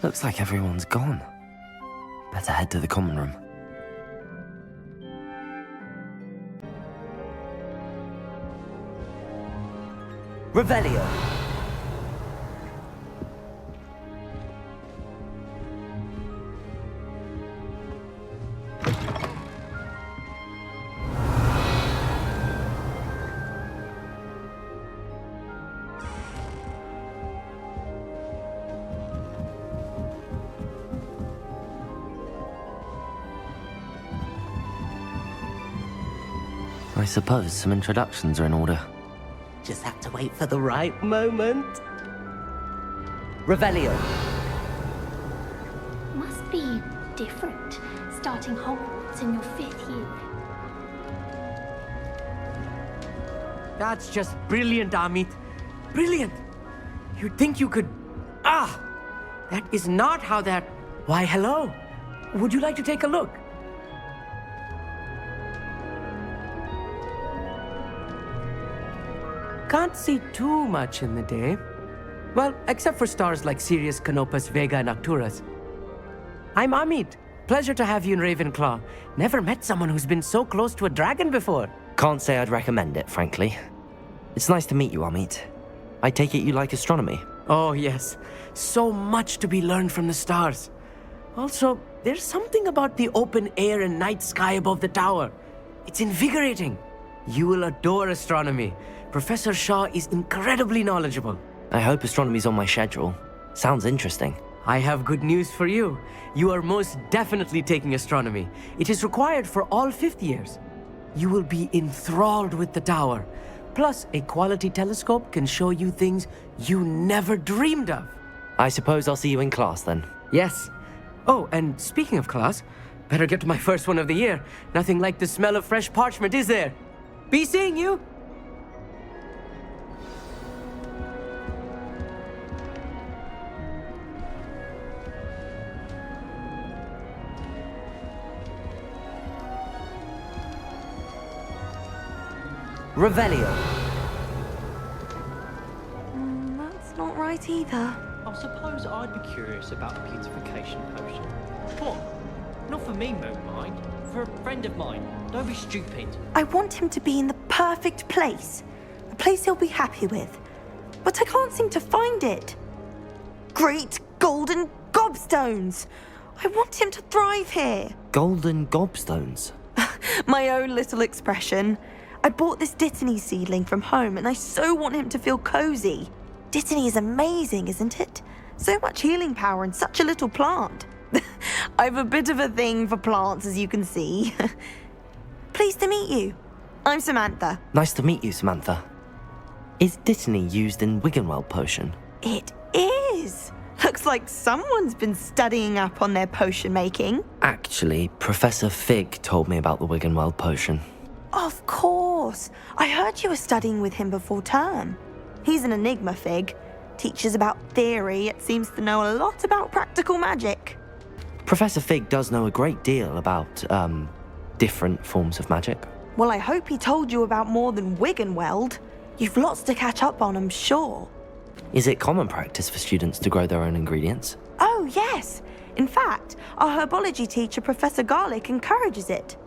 Looks like everyone's gone. Better head to the common room. Revelio. I suppose some introductions are in order. Just have to wait for the right moment. Revelio. Must be different, starting Hogwarts in your 5th year. That's just brilliant, Amit. Brilliant. You'd think you could... That is not how that... Why, hello. Would you like to take a look? Can't see too much in the day. Well, except for stars like Sirius, Canopus, Vega, and Arcturus. I'm Amit. Pleasure to have you in Ravenclaw. Never met someone who's been so close to a dragon before. Can't say I'd recommend it, frankly. It's nice to meet you, Amit. I take it you like astronomy? Oh, yes. So much to be learned from the stars. Also, there's something about the open air and night sky above the tower. It's invigorating. You will adore astronomy. Professor Shaw is incredibly knowledgeable. I hope astronomy's on my schedule. Sounds interesting. I have good news for you. You are most definitely taking astronomy. It is required for all 5th years. You will be enthralled with the tower. Plus, a quality telescope can show you things you never dreamed of. I suppose I'll see you in class then. Yes. Oh, and speaking of class, better get to my first one of the year. Nothing like the smell of fresh parchment, is there? Be seeing you! Revelio. That's not right either. I suppose I'd be curious about a beautification potion. What? Not for me, Moon Mind. For a friend of mine. Don't be stupid. I want him to be in the perfect place. A place he'll be happy with. But I can't seem to find it. Great golden gobstones! I want him to thrive here. Golden gobstones? My own little expression. I bought this Dittany seedling from home and I so want him to feel cozy. Dittany is amazing, isn't it? So much healing power in such a little plant. I've a bit of a thing for plants, as you can see. Pleased to meet you. I'm Samantha. Nice to meet you, Samantha. Is Dittany used in Wiggenweld potion? It is. Looks like someone's been studying up on their potion making. Actually, Professor Fig told me about the Wiggenweld potion. Of course. I heard you were studying with him before term. He's an enigma, Fig. Teaches about theory, yet seems to know a lot about practical magic. Professor Fig does know a great deal about, different forms of magic. Well, I hope he told you about more than Wiggenweld. You've lots to catch up on, I'm sure. Is it common practice for students to grow their own ingredients? Oh, yes. In fact, our herbology teacher, Professor Garlick, encourages it.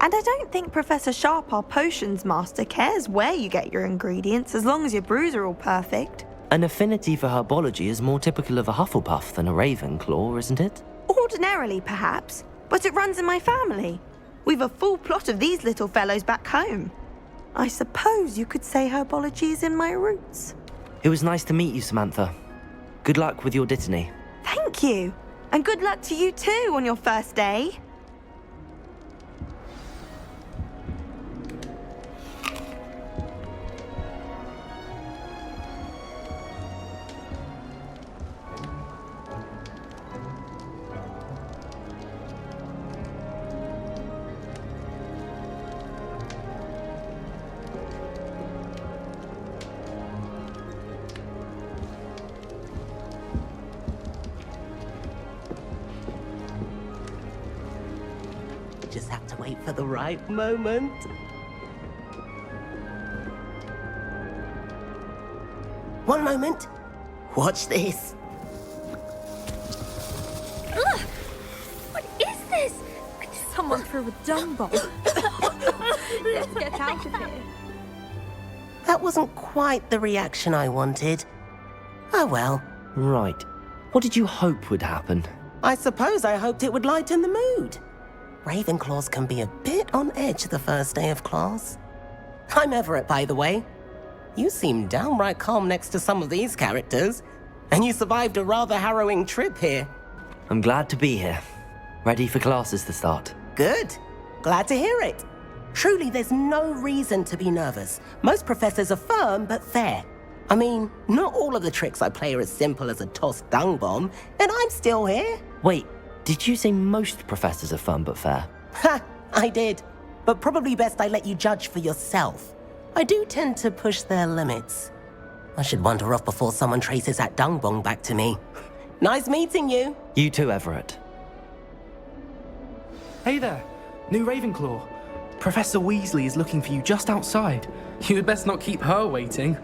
And I don't think Professor Sharp, our potions master, cares where you get your ingredients as long as your brews are all perfect. An affinity for herbology is more typical of a Hufflepuff than a Ravenclaw, isn't it? Ordinarily, perhaps, but it runs in my family. We've a full plot of these little fellows back home. I suppose you could say herbology is in my roots. It was nice to meet you, Samantha. Good luck with your Dittany. Thank you. And good luck to you too on your first day. Just have to wait for the right moment. One moment. Watch this. Someone threw a dung bomb. Let's get out of here. That wasn't quite the reaction I wanted. Oh well. Right. What did you hope would happen? I suppose I hoped it would lighten the mood. Ravenclaws can be a bit on edge the first day of class. I'm Everett, by the way. You seem downright calm next to some of these characters, and you survived a rather harrowing trip here. I'm glad to be here. Ready for classes to start. Good. Glad to hear it. Truly, there's no reason to be nervous. Most professors are firm but fair. I mean, not all of the tricks I play are as simple as a tossed dung bomb, and I'm still here. Wait, did you say most professors are fun but fair? Ha! I did. But probably best I let you judge for yourself. I do tend to push their limits. I should wander off before someone traces that dung bomb back to me. Nice meeting you. You too, Everett. Hey there, new Ravenclaw. Professor Weasley is looking for you just outside. You had best not keep her waiting.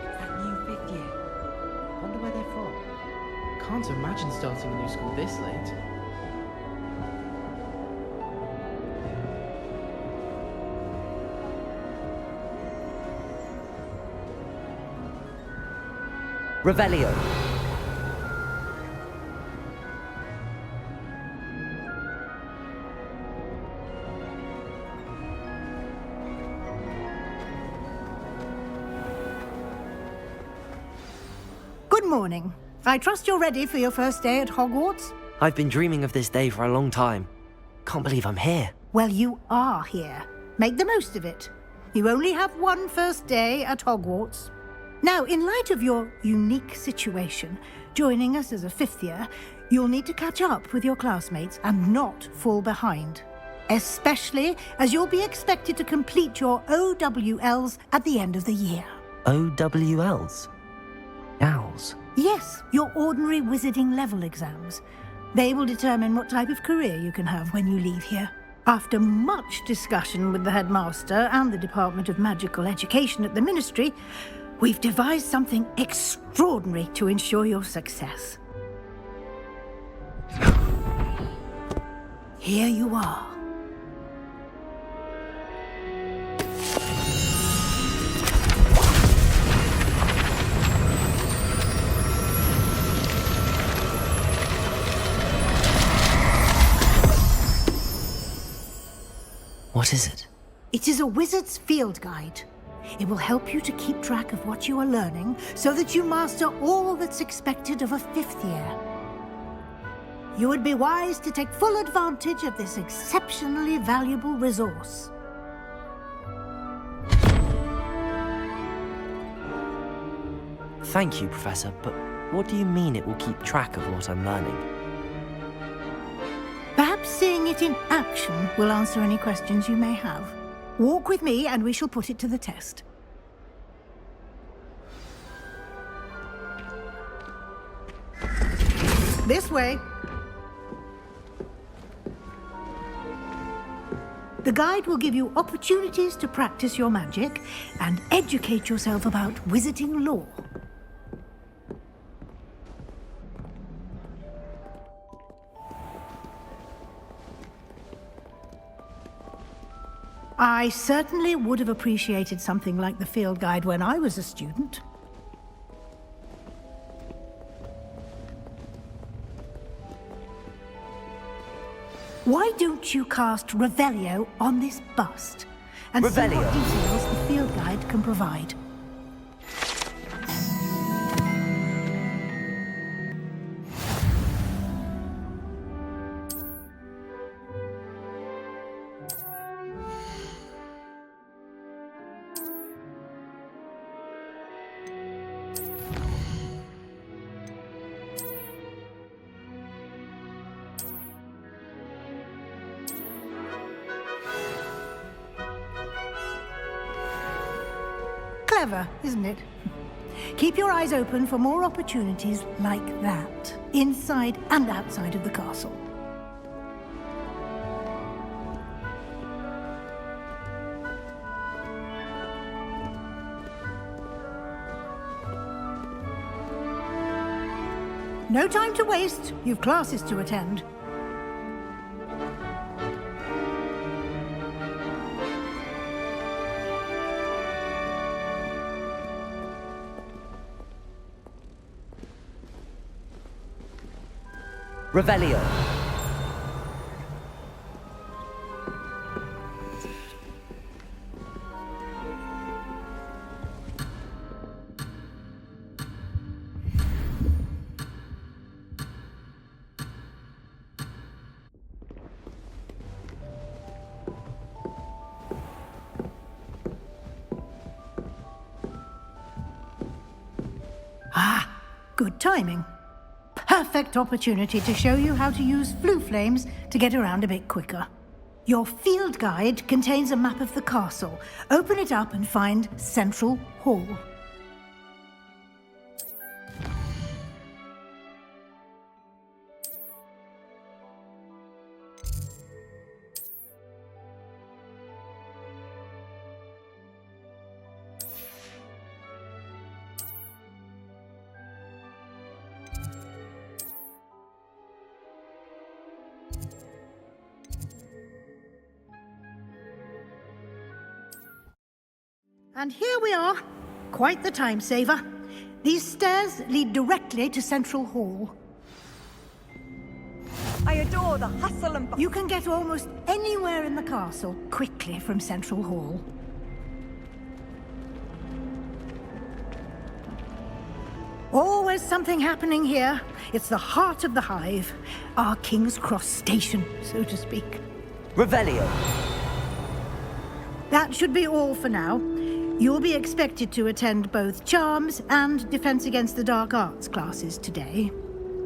That new fifth year. Wonder where they're from. Can't imagine starting a new school this late. Revelio. Good morning. I trust you're ready for your first day at Hogwarts? I've been dreaming of this day for a long time. Can't believe I'm here. Well, you are here. Make the most of it. You only have one first day at Hogwarts. Now, in light of your unique situation, joining us as a fifth year, you'll need to catch up with your classmates and not fall behind. Especially as you'll be expected to complete your OWLs at the end of the year. OWLs? Owls? Yes, your ordinary wizarding level exams. They will determine what type of career you can have when you leave here. After much discussion with the headmaster and the Department of Magical Education at the Ministry, we've devised something extraordinary to ensure your success. Here you are. What is it? It is a wizard's field guide. It will help you to keep track of what you are learning so that you master all that's expected of a fifth year. You would be wise to take full advantage of this exceptionally valuable resource. Thank you, Professor, but what do you mean it will keep track of what I'm learning? Perhaps seeing it in action will answer any questions you may have. Walk with me and we shall put it to the test. This way. The guide will give you opportunities to practice your magic and educate yourself about wizarding lore. I certainly would have appreciated something like the field guide when I was a student. Why don't you cast Revelio on this bust and see what Revelio. details the field guide can provide? Clever, isn't it? Keep your eyes open for more opportunities like that, inside and outside of the castle. No time to waste. You've classes to attend. Revelio. Ah, good timing. Perfect opportunity to show you how to use flue flames to get around a bit quicker. Your field guide contains a map of the castle. Open it up and find Central Hall. And here we are. Quite the time saver. These stairs lead directly to Central Hall. I adore the hustle and bustle. You can get almost anywhere in the castle quickly from Central Hall. Always something happening here. It's the heart of the hive. Our King's Cross station, so to speak. Revelio. That should be all for now. You'll be expected to attend both Charms and Defense Against the Dark Arts classes today.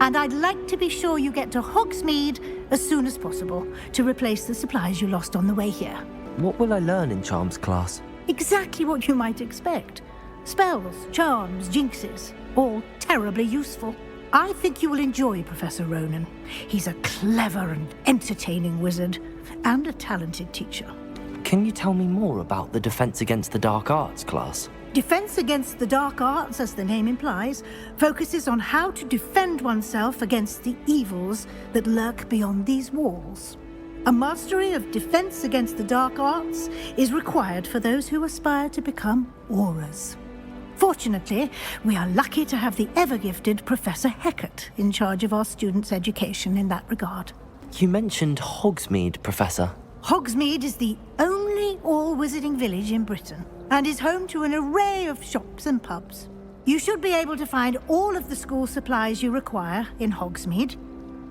And I'd like to be sure you get to Hogsmeade as soon as possible to replace the supplies you lost on the way here. What will I learn in Charms class? Exactly what you might expect. Spells, charms, jinxes, all terribly useful. I think you will enjoy Professor Ronan. He's a clever and entertaining wizard, and a talented teacher. Can you tell me more about the Defense Against the Dark Arts class? Defense Against the Dark Arts, as the name implies, focuses on how to defend oneself against the evils that lurk beyond these walls. A mastery of Defense Against the Dark Arts is required for those who aspire to become auras. Fortunately, we are lucky to have the ever-gifted Professor Hecat in charge of our students' education in that regard. You mentioned Hogsmeade, Professor. Hogsmeade is the only all-wizarding village in Britain and is home to an array of shops and pubs. You should be able to find all of the school supplies you require in Hogsmeade.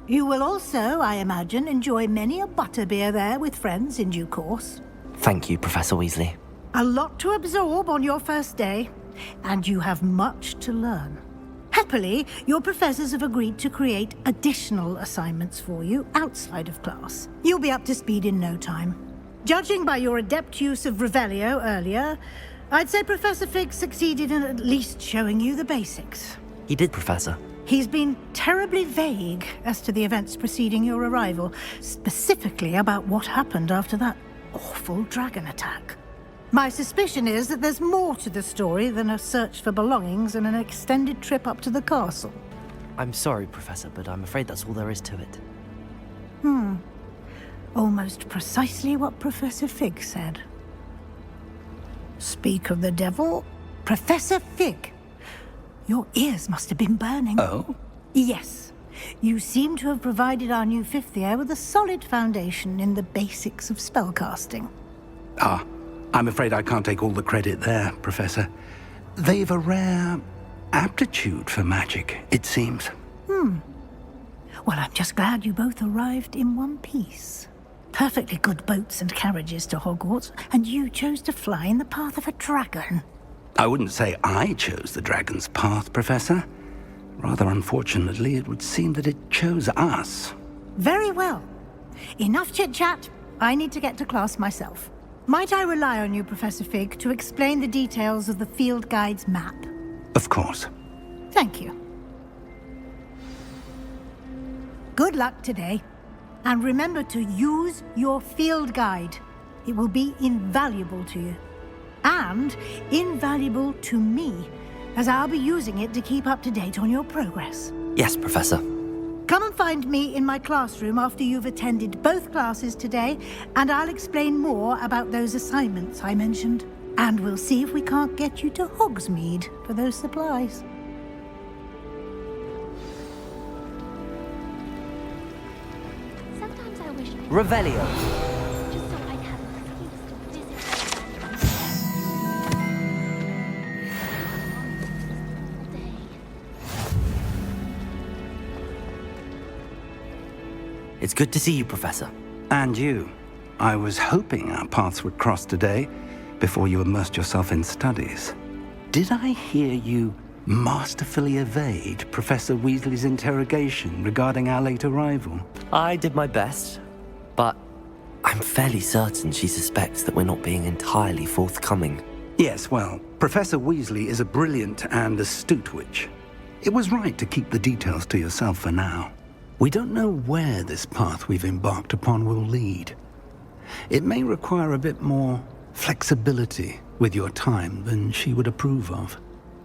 You will also, I imagine, enjoy many a butterbeer there with friends in due course. Thank you, Professor Weasley. A lot to absorb on your first day, and you have much to learn. Happily, your professors have agreed to create additional assignments for you outside of class. You'll be up to speed in no time. Judging by your adept use of Revelio earlier, I'd say Professor Fig succeeded in at least showing you the basics. He did, Professor. He's been terribly vague as to the events preceding your arrival, specifically about what happened after that awful dragon attack. My suspicion is that there's more to the story than a search for belongings and an extended trip up to the castle. I'm sorry, Professor, but I'm afraid that's all there is to it. Almost precisely what Professor Fig said. Speak of the devil, Professor Fig. Your ears must have been burning. Oh? Yes. You seem to have provided our new fifth year with a solid foundation in the basics of spellcasting. Ah, I'm afraid I can't take all the credit there, Professor. They've a rare aptitude for magic, it seems. Well, I'm just glad you both arrived in one piece. Perfectly good boats and carriages to Hogwarts, and you chose to fly in the path of a dragon. I wouldn't say I chose the dragon's path, Professor. Rather unfortunately, it would seem that it chose us. Very well. Enough chit-chat. I need to get to class myself. Might I rely on you, Professor Fig, to explain the details of the field guide's map? Of course. Thank you. Good luck today. And remember to use your field guide. It will be invaluable to you. And invaluable to me, as I'll be using it to keep up to date on your progress. Yes, Professor. Come and find me in my classroom after you've attended both classes today, and I'll explain more about those assignments I mentioned. And we'll see if we can't get you to Hogsmeade for those supplies. Sometimes I wish I Revelio. just so I'd have an excuse to visit all day. It's good to see you, Professor. And you. I was hoping our paths would cross today before you immersed yourself in studies. Did I hear you masterfully evade Professor Weasley's interrogation regarding our late arrival? I did my best, but I'm fairly certain she suspects that we're not being entirely forthcoming. Yes, well, Professor Weasley is a brilliant and astute witch. It was right to keep the details to yourself for now. We don't know where this path we've embarked upon will lead. It may require a bit more flexibility with your time than she would approve of.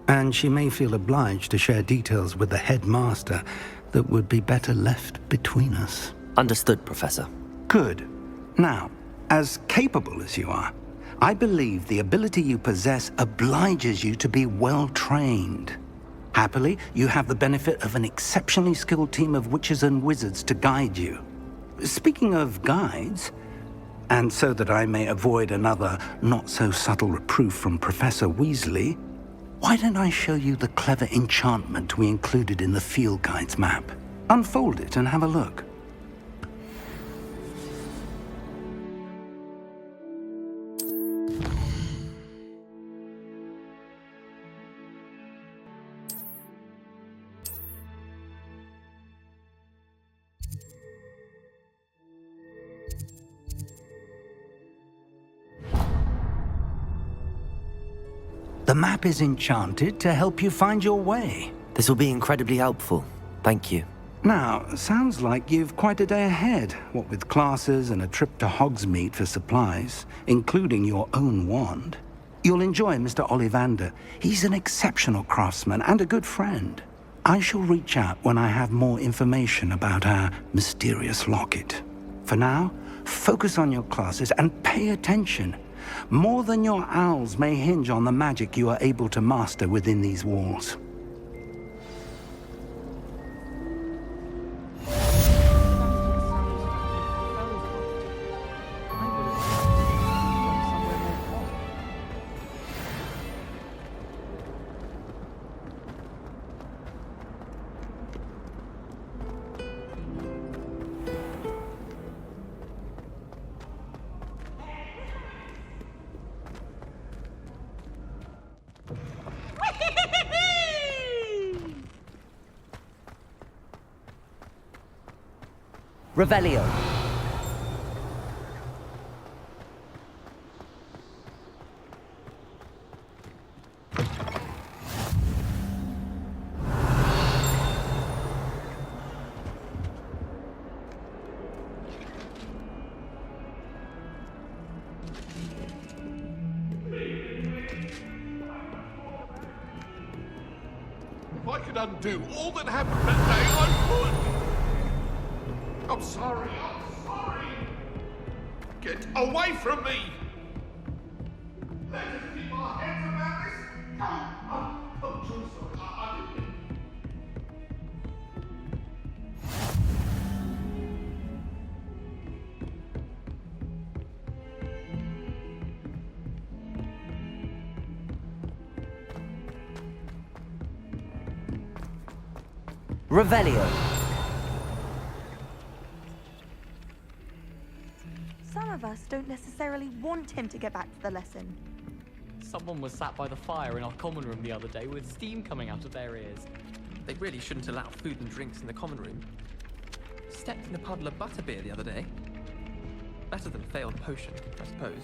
And she may feel obliged to share details with the headmaster that would be better left between us. Understood, Professor. Good. Now, as capable as you are, I believe the ability you possess obliges you to be well trained. Happily, you have the benefit of an exceptionally skilled team of witches and wizards to guide you. Speaking of guides, and so that I may avoid another not-so-subtle reproof from Professor Weasley, why don't I show you the clever enchantment we included in the field guide's map? Unfold it and have a look. The map is enchanted to help you find your way. This will be incredibly helpful. Thank you. Now, sounds like you've quite a day ahead, what with classes and a trip to Hogsmeade for supplies, including your own wand. You'll enjoy Mr. Ollivander. He's an exceptional craftsman and a good friend. I shall reach out when I have more information about our mysterious locket. For now, focus on your classes and pay attention. More than your owls may hinge on the magic you are able to master within these walls. Revelio. If I could undo all that happened that day, I would! I'm sorry. Get away from me! Let us keep our heads around this. I'm so sorry. I didn't. Revelio. Some of us don't necessarily want him to get back to the lesson. Someone was sat by the fire in our common room the other day with steam coming out of their ears. They really shouldn't allow food and drinks in the common room. Stepped in a puddle of butterbeer the other day. Better than a failed potion, I suppose.